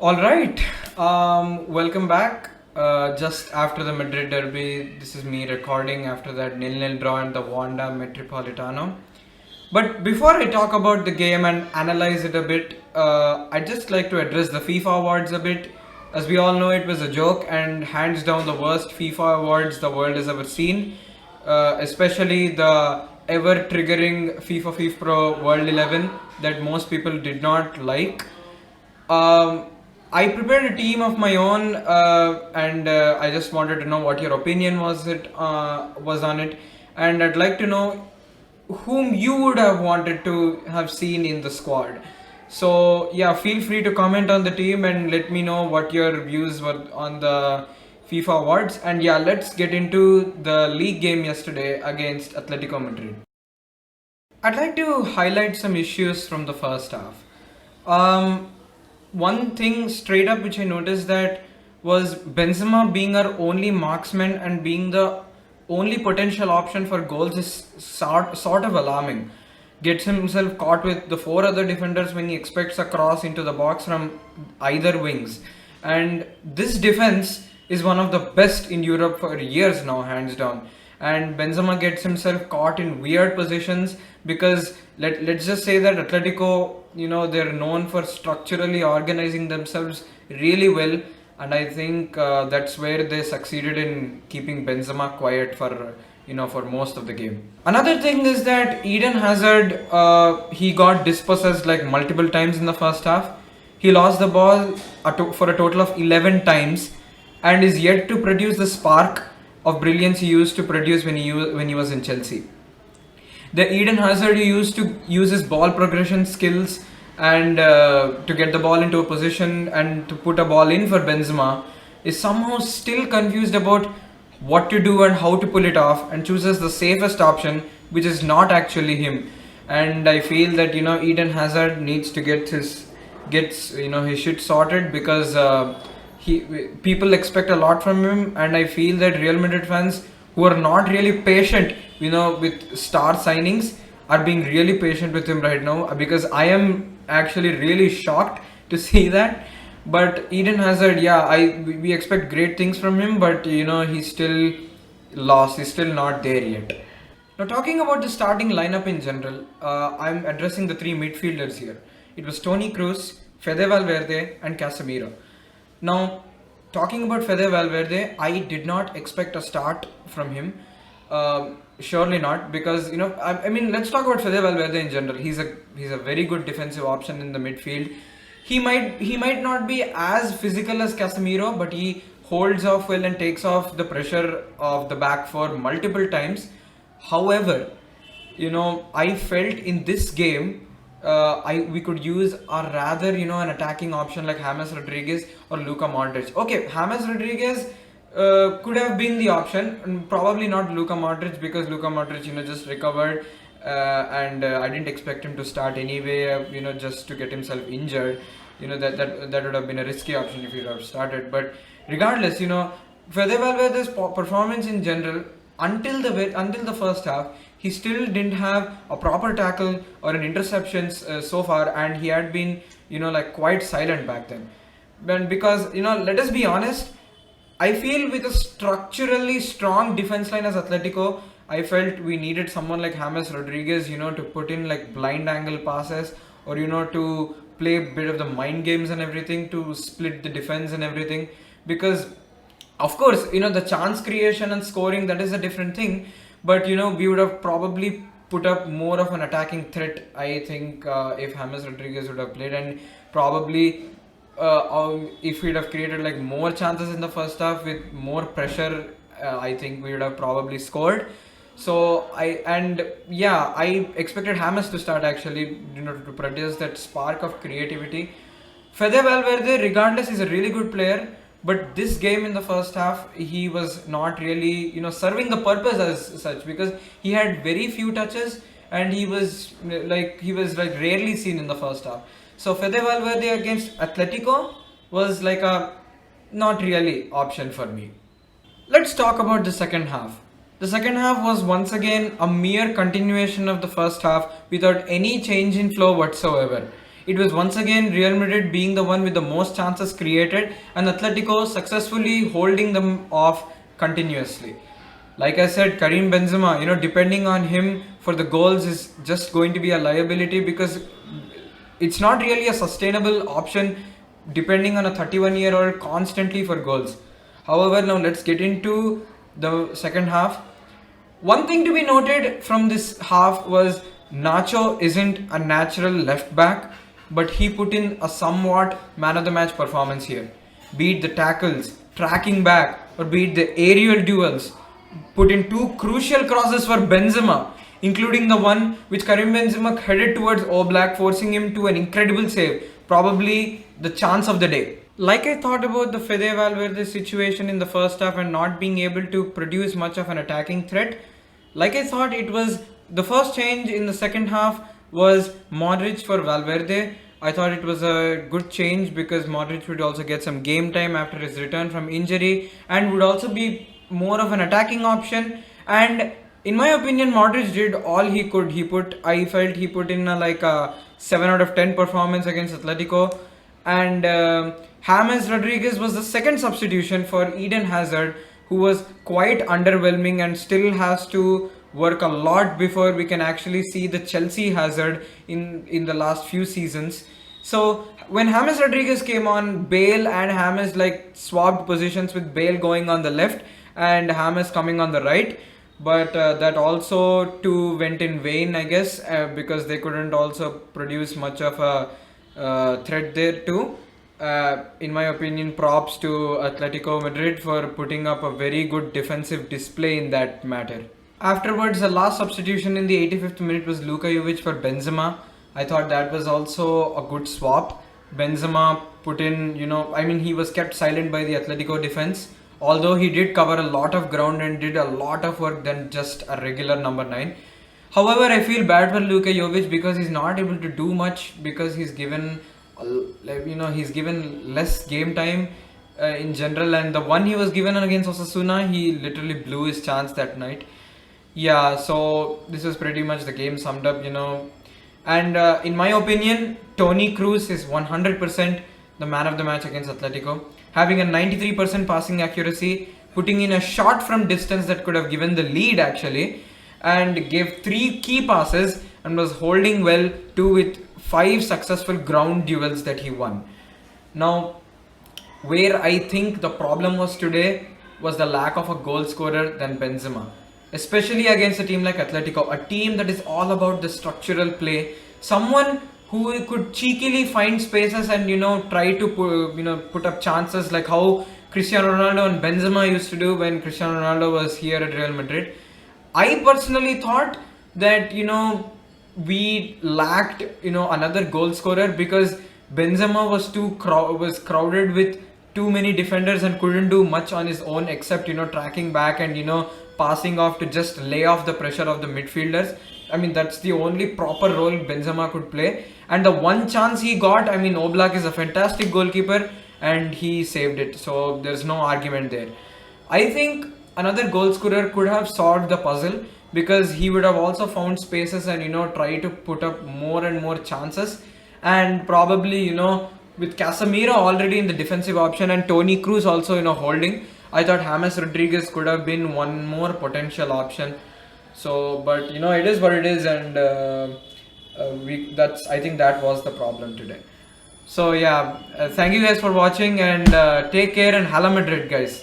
All right. Welcome back. Just after the Madrid derby, this is me recording after that nil-nil draw and the Wanda Metropolitano. But before I talk about the game and analyze it a bit, I'd just like to address the FIFA Awards a bit. As we all know, it was a joke and hands down the worst FIFA Awards the world has ever seen. Especially the ever triggering FIFA Pro World 11 that most people did not like. I prepared a team of my own, and I just wanted to know what your opinion was on it, and I'd like to know whom you would have wanted to have seen in the squad. So yeah, feel free to comment on the team and let me know what your views were on the FIFA awards. And yeah, let's get into the league game yesterday against Atletico Madrid. I'd like to highlight some issues from the first half. One thing straight up which I noticed that was Benzema being our only marksman and being the only potential option for goals is sort of alarming. Gets himself caught with the four other defenders when he expects a cross into the box from either wings. And this defense is one of the best in Europe for years now, hands down. And Benzema gets himself caught in weird positions because let's just say that Atletico, they're known for structurally organizing themselves really well, and I think that's where they succeeded in keeping Benzema quiet for most of the game. Another thing is that Eden Hazard, he got dispossessed like multiple times in the first half. He lost the ball for a total of 11 times and is yet to produce the spark of brilliance he used to produce when he was in Chelsea. The Eden Hazard who used to use his ball progression skills and to get the ball into a position and to put a ball in for Benzema is somehow still confused about what to do and how to pull it off and chooses the safest option, which is not actually him. And I feel that Eden Hazard needs to get his shit sorted because people expect a lot from him, and I feel that Real Madrid fans who are not really patient with star signings are being really patient with him right now, because I am actually really shocked to see that. But Eden Hazard, we expect great things from him, but he's still lost. He's still not there yet. Now, talking about the starting lineup in general, I'm addressing the three midfielders here. It was Toni Kroos, Fede Valverde and Casemiro. Now, talking about Fede Valverde, I did not expect a start from him. Surely not, because I mean, let's talk about Fede Valverde in general. He's a very good defensive option in the midfield. He might not be as physical as Casemiro, but he holds off well and takes off the pressure of the back four multiple times. However, I felt in this game we could use an attacking option like James Rodriguez or Luka Modric. Okay, James Rodriguez could have been the option, and probably not Luka Modric, because Luka Modric just recovered and I didn't expect him to start anyway, just to get himself injured. That would have been a risky option if he would have started. But regardless, Fede Valverde's performance in general until the first half, he still didn't have a proper tackle or an interceptions so far, and he had been quite silent back then. But because let us be honest, I feel with a structurally strong defense line as Atletico, I felt we needed someone like James Rodriguez, to put in like blind angle passes, or to play a bit of the mind games and everything, to split the defense and everything. Because of course, the chance creation and scoring, that is a different thing. But we would have probably put up more of an attacking threat, I think, if James Rodriguez would have played, and probably if we'd have created like more chances in the first half with more pressure, I think we would have probably scored. So I expected James to start actually, to produce that spark of creativity. Fede Valverde, regardless, is a really good player, but this game in the first half, he was not really serving the purpose as such, because he had very few touches and he was rarely seen in the first half. So Fede Valverde against Atletico was like a not really option for me. Let's talk about the second half. The second half was once again a mere continuation of the first half without any change in flow whatsoever. It was once again Real Madrid being the one with the most chances created and Atletico successfully holding them off continuously. Like I said, Karim Benzema, depending on him for the goals is just going to be a liability because it's not really a sustainable option depending on a 31-year-old constantly for goals. However, now let's get into the second half. One thing to be noted from this half was Nacho isn't a natural left back, but he put in a somewhat man of the match performance here. Be it the tackles, tracking back, or be it the aerial duels, put in two crucial crosses for Benzema, including the one which Karim Benzema headed towards Oblak, forcing him to an incredible save, probably the chance of the day. Like I thought about the Fede Valverde situation in the first half and not being able to produce much of an attacking threat, like I thought it was the first change in the second half was Modric for Valverde. I thought it was a good change because Modric would also get some game time after his return from injury and would also be more of an attacking option. And in my opinion, Modric did all he could. I felt he put in a 7 out of 10 performance against Atletico. And James Rodriguez was the second substitution for Eden Hazard, who was quite underwhelming and still has to work a lot before we can actually see the Chelsea Hazard in the last few seasons. So when James Rodriguez came on, Bale and James swapped positions with Bale going on the left and James coming on the right. But that also too went in vain, I guess, because they couldn't also produce much of a threat there too. In my opinion, props to Atletico Madrid for putting up a very good defensive display in that matter. Afterwards, the last substitution in the 85th minute was Luka Jovic for Benzema. I thought that was also a good swap. Benzema put in, he was kept silent by the Atletico defense. Although he did cover a lot of ground and did a lot of work than just a regular number 9. However, I feel bad for Luka Jovic because he's not able to do much because he's given less game time in general, and the one he was given against Osasuna, he literally blew his chance that night. Yeah, so this was pretty much the game summed up, And in my opinion, Toni Kroos is 100% the man of the match against Atletico, having a 93% passing accuracy, putting in a shot from distance that could have given the lead actually, and gave 3 key passes and was holding well too with 5 successful ground duels that he won. Now, where I think the problem was today was the lack of a goal scorer than Benzema, especially against a team like Atletico, a team that is all about the structural play, someone who could cheekily find spaces and try to put up chances like how Cristiano Ronaldo and Benzema used to do when Cristiano Ronaldo was here at Real Madrid. I personally thought that we lacked another goal scorer because Benzema was crowded with too many defenders and couldn't do much on his own except tracking back and passing off to just lay off the pressure of the midfielders. I mean, that's the only proper role Benzema could play. And the one chance he got, Oblak is a fantastic goalkeeper and he saved it. So there's no argument there. I think another goal scorer could have solved the puzzle because he would have also found spaces and try to put up more and more chances. And probably with Casemiro already in the defensive option and Toni Kroos also holding, I thought James Rodriguez could have been one more potential option. So, but it is what it is, and I think that was the problem today. So yeah, thank you guys for watching, and take care, and HALA Madrid, guys.